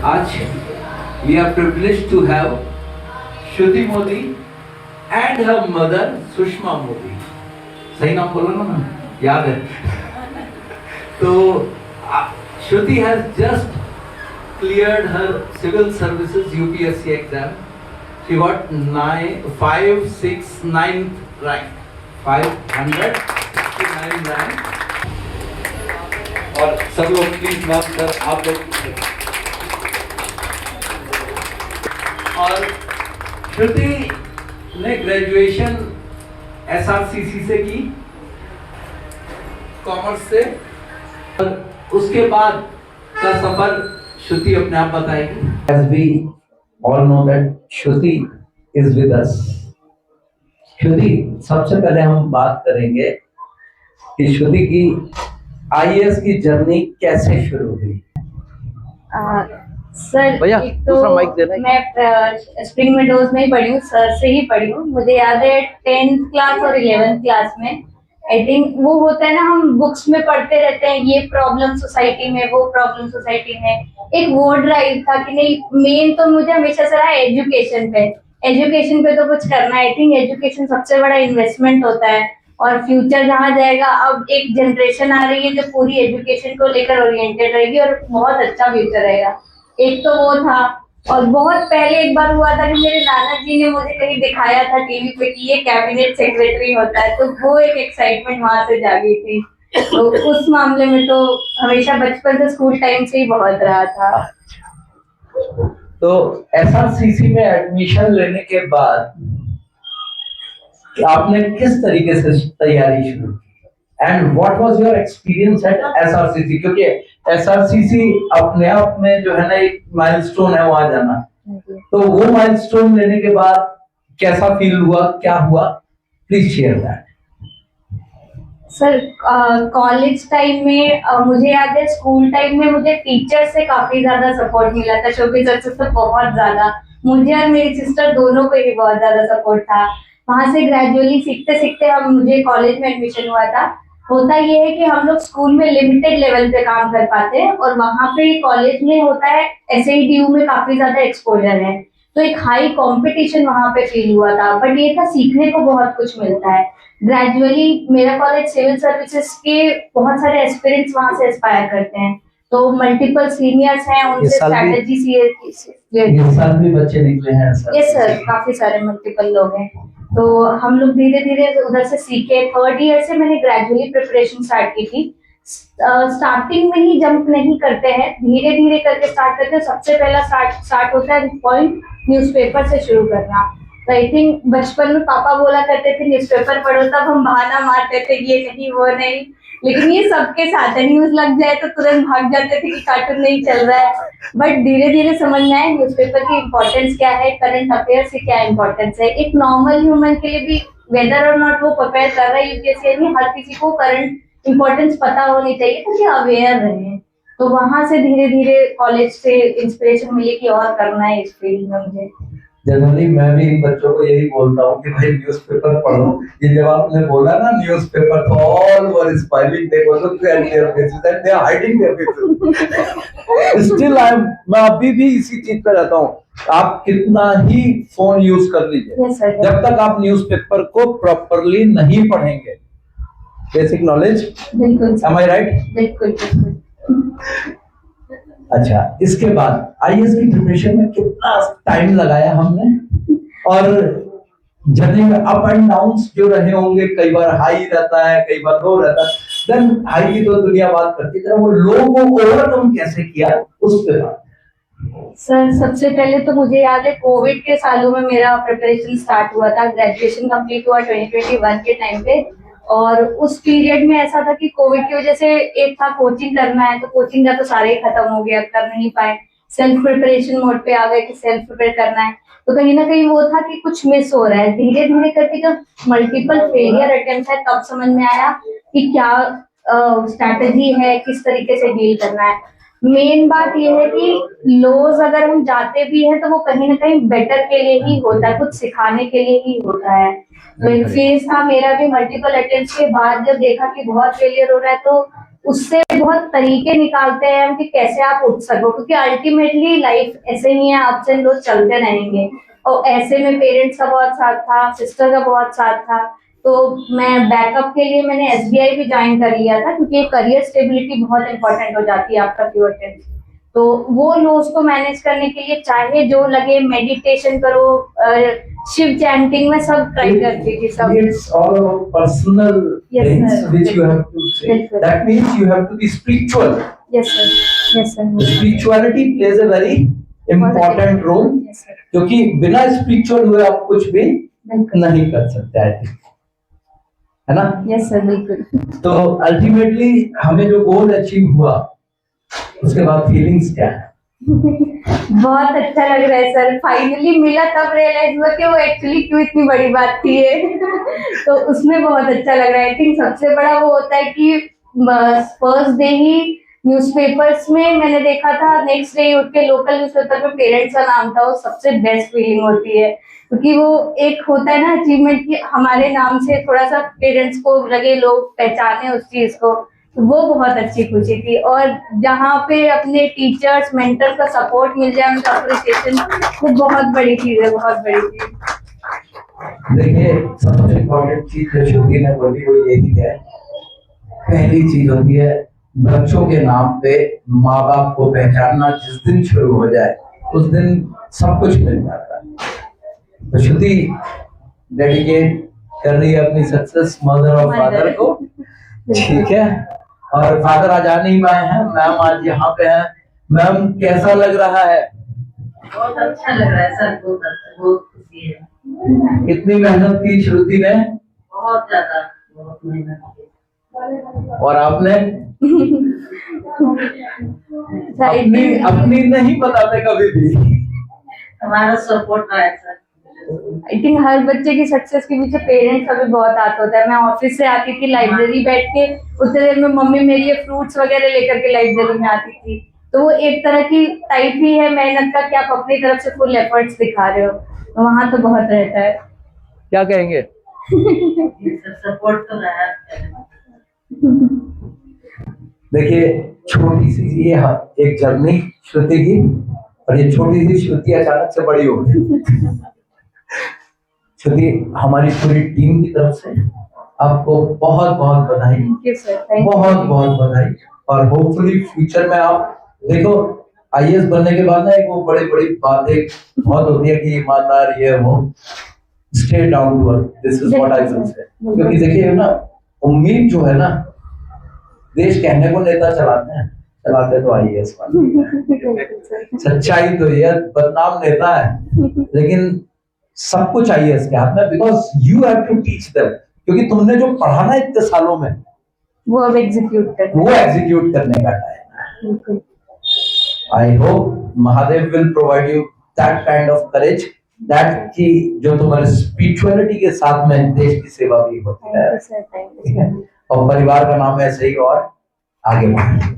आज we are privileged to have Shruti Modi and her mother Sushma Modi. सही नाम बोला ना, याद है? तो Shruti has just cleared her civil services UPSC exam. She got 569th rank, 569 rank. और सब लोग प्लीज माफ कर, आप लोग। और श्रुति ने ग्रेजुएशन SRCC से की, कॉमर्स से, और उसके बाद का सफर श्रुति अपने आप बताएगी। As we all know that Shruti is with us. श्रुति, सबसे पहले हम बात करेंगे कि श्रुति की IAS की जर्नी कैसे शुरू हुई? सर, भैया दूसरा माइक देना। मैं स्प्रिंग मेडोज में ही पढ़ी हूँ, सर से ही पढ़ी हूँ। मुझे याद है 10th क्लास और 11th क्लास में, आई थिंक वो होता है ना, हम बुक्स में पढ़ते रहते हैं ये प्रॉब्लम सोसाइटी में, वो प्रॉब्लम सोसाइटी में। एक वो ड्राइव था कि नहीं, मेन तो मुझे हमेशा से रहा एजुकेशन पे, एजुकेशन पे तो कुछ करना है। आई थिंक एजुकेशन सबसे बड़ा इन्वेस्टमेंट होता है और फ्यूचर जहाँ जाएगा। अब एक जनरेशन आ रही है जो पूरी एजुकेशन को लेकर ओरिएंटेड रहेगी और बहुत अच्छा फ्यूचर रहेगा। एक तो वो था, और बहुत पहले एक बार हुआ था कि मेरे नाना जी ने मुझे कहीं दिखाया था टीवी पे कि ये कैबिनेट सेक्रेटरी होता है, तो वो एक एक्साइटमेंट वहां से जागी थी। तो उस मामले में तो हमेशा बचपन से स्कूल टाइम से ही बहुत रहा था। तो SRCC में एडमिशन लेने के बाद आपने किस तरीके से तैयारी शुरू की, and what was your experience eight SRCC? क्योंकि SRCC अपने आप में जो है ना एक माइलस्टोन है वहां जाना। तो वो माइलस्टोन लेने के बाद कैसा फील हुआ, क्या हुआ? Please share that. Sir, college time में मुझे याद है, स्कूल टाइम में मुझे टीचर से काफी ज्यादा सपोर्ट मिला था। शोभी सर से तो बहुत ज्यादा, मुझे और मेरी सिस्टर दोनों को ही बहुत ज्यादा सपोर्ट था। वहां से ग्रेजुअली सीखते सीखते मुझे कॉलेज में एडमिशन हुआ था। होता ये है कि हम लोग स्कूल में लिमिटेड लेवल पे काम कर पाते हैं और वहां पे कॉलेज में होता है SADU में काफी ज्यादा एक्सपोजर है, तो एक हाई कंपटीशन वहां पे फील हुआ था। बट ये था, सीखने को बहुत कुछ मिलता है। ग्रेजुअली मेरा कॉलेज सिविल सर्विसेज के बहुत सारे एस्पिरेंट्स वहां से एस्पायर करते हैं, तो मल्टीपल सीनियर्स हैं, उनसे स्ट्रैटेजी इस साल भी बच्चे निकले हैं सर? यस सर, काफी सारे मल्टीपल लोग हैं। तो हम लोग धीरे धीरे उधर से सीखे। 3rd ईयर से मैंने ग्रेजुअली प्रिपरेशन स्टार्ट की थी। स्टार्टिंग में ही जंप नहीं करते हैं, धीरे धीरे करके स्टार्ट करते हैं। सबसे पहला स्टार्ट होता है पॉइंट न्यूज़पेपर से शुरू करना। तो आई थिंक बचपन में पापा बोला करते थे न्यूज़पेपर पढ़ो, तब हम बहाना मारते थे ये नहीं वो नहीं, लेकिन ये सबके साथ है। न्यूज लग जाए तो तुरंत भाग जाते थे कि कार्टून नहीं चल रहा है। बट धीरे धीरे समझ में आया न्यूज़पेपर की इम्पोर्टेंस क्या है, करंट अफेयर्स की क्या इम्पोर्टेंस है। एक नॉर्मल ह्यूमन के लिए भी, वेदर और नॉट वो प्रिपेयर कर रहा है UPSC में, हर किसी को करंट इम्पोर्टेंस पता होनी चाहिए ताकि अवेयर रहे। तो वहां से धीरे धीरे कॉलेज से इंस्पिरेशन मिली कि और करना है इस फील्ड में मुझे। जनरली मैं भी इन बच्चों को यही बोलता हूँ कि भाई न्यूज़पेपर पढ़ो। ये जब आपने बोला ना न्यूज़पेपर, तो all were smiling, they were looking at their faces and they are hiding their faces. Still I am, मैं अभी भी इसी चीज पे रहता हूँ। आप कितना ही फोन यूज कर लीजिए, जब तक आप न्यूज़पेपर को प्रॉपरली नहीं पढ़ेंगे, बेसिक नॉलेज, बिल्कुल, एम आई राइट? बिल्कुल बिल्कुल। अच्छा, इसके बाद IAS की प्रिपरेशन में कितना टाइम लगाया हमने, और जर्नी में अप एंड डाउन्स जो रहे होंगे, कई बार हाई रहता है, कई बार लो रहता है। देन हाई की तो दुनिया बात करती है, वो लो को ओवरकम कैसे किया, उस पे बात। सर, सबसे पहले तो मुझे याद है कोविड के सालों में मेरा प्रिपरेशन स्टार्ट हुआ था। ग्रेजुएशन कंप्लीट हुआ 2021 के टाइम पे, और उस पीरियड में ऐसा था कि कोविड की वजह से एक था कोचिंग करना है, तो कोचिंग का तो सारे ही खत्म हो गया, कर नहीं पाए। सेल्फ प्रिपरेशन मोड पे आ गए कि सेल्फ प्रिपेयर करना है, तो कहीं ना कहीं वो था कि कुछ मिस हो रहा है। धीरे धीरे करके जब मल्टीपल फेलियर अटेम्प्ट है, तब समझ में आया कि क्या स्ट्रैटेजी है, किस तरीके से डील करना है। मेन बात यह है कि लोज अगर हम जाते भी हैं तो वो कहीं ना कहीं बेटर के लिए ही होता है, कुछ सिखाने के लिए ही होता है। तो एक फेज था मेरा भी, मल्टीपल अटेम्प्ट्स के बाद जब देखा कि बहुत फेलियर हो रहा है, तो उससे बहुत तरीके निकालते हैं हम कि कैसे आप उठ सको, क्योंकि अल्टीमेटली लाइफ ऐसे ही है, अप्स एंड लोज चलते रहेंगे। और ऐसे में पेरेंट्स का बहुत साथ था, सिस्टर का बहुत साथ था, तो मैं बैकअप के लिए मैंने एसबीआई भी ज्वाइन कर लिया था, क्योंकि करियर स्टेबिलिटी बहुत इंपॉर्टेंट हो जाती है आफ्टर फ्यू अटेम्प्ट्स। तो वो लोस को मैनेज करने के लिए चाहे जो लगे, मेडिटेशन करो, शिव चैंटिंग में सब ट्राई करती थी सब। It's all about personal Yes, things sir. which you have to say. Yes, sir. That means you have to be spiritual. Yes sir, yes sir, Spirituality plays a very important role. Yes sir, क्योंकि बिना spiritual हुए आप कुछ भी नहीं कर सकते, I think, है ना? यस सर, बिल्कुल। तो अल्टीमेटली हमें जो गोल अचीव हुआ, उसके बाद फीलिंग्स क्या है? बहुत अच्छा लग रहा है सर, फाइनली मिला तब रियलाइज हुआ कि वो एक्चुअली क्यों इतनी बड़ी बात थी ये। तो उसमें बहुत अच्छा लग रहा है। आई थिंक सबसे बड़ा वो होता है कि फर्स्ट डे ही न्यूज़पेपर्स में मैंने देखा था, नेक्स्ट डे उठ के लोकल न्यूज़पेपर में पेरेंट्स का नाम था, वो सबसे बेस्ट फीलिंग होती है, क्योंकि वो एक होता है ना अचीवमेंट कि हमारे नाम से थोड़ा सा पेरेंट्स को लगे, लोग पहचाने उस चीज को, तो वो बहुत अच्छी खुशी थी। और जहाँ पे अपने टीचर्स मेंटर्स का सपोर्ट मिल जाए, उनका अप्रिसिएशन, वो बहुत बड़ी चीज है, बहुत बड़ी चीज। देखिए, सबसे इम्पोर्टेंट चीज जो श्रुति ने बोली वो यही है, पहली चीज होती है बच्चों के नाम पे माँ बाप को पहचानना जिस दिन शुरू हो जाए उस दिन सब कुछ मिल जाता है। तो श्रुति डेडिकेट कर रही है अपनी सक्सेस मदर और फादर को, ठीक है? और फादर आज आ नहीं पाए हैं, मैम आज यहाँ पे हैं। मैम कैसा लग रहा है? बहुत अच्छा लग रहा है सर, बहुत अच्छा, बहुत खुशी है। कितनी मेहनत की श्रुति ने? बहुत ज्यादा, बहुत मेहनत की। और आपने? अपनी अपनी नहीं बताते कभी भी। हमारा सपोर्ट रहा है सर। आई थिंक हर बच्चे की सक्सेस के पीछे पेरेंट्स का भी बहुत हाथ होता है। मैं ऑफिस से आती थी, लाइब्रेरी बैठ के उतने देर में मम्मी मेरे लिए फ्रूट्स वगैरह लेकर के लाइब्रेरी में आती थी, तो वो एक तरह की टाइप ही है मेहनत का कि आप अपनी तरफ से फुल एफर्ट्स दिखा रहे हो, तो वहाँ तो बहुत रहता है। क्या कहेंगे? सपोर्ट तो रहा है। देखिए, छोटी सी ये एक जर्नी श्रुति की, और ये छोटी सी श्रुति अचानक से बड़ी हो गई। श्रुति, हमारी पूरी टीम की तरफ से आपको बहुत बहुत बधाई, थैंक यू सर, बहुत बहुत बधाई। और होपफुली फ्यूचर में आप देखो, आईएएस बनने के बाद ना एक वो बड़ी बड़ी बातें बहुत होती है कि ईमानदार ये वो, stay down to earth, this is what I will say. क्योंकि देखिए ना, उम्मीद जो है ना, देश कहने को नेता चलाते हैं, चलाते तो आईएएस वाले। सच्चाई तो ये बदनाम नेता है, लेकिन सब कुछ आईएएस के हाथ में, because you have to teach them. क्योंकि तुमने जो पढ़ा ना इतने सालों में, वो अब एग्जीक्यूट करने का टाइम है। I hope Mahadev will provide you that kind of courage, that की जो तुम्हारे स्पिरिचुअलिटी के साथ में देश की सेवा भी होती है, ठीक है? और परिवार का नाम ऐसे ही और आगे बढ़े।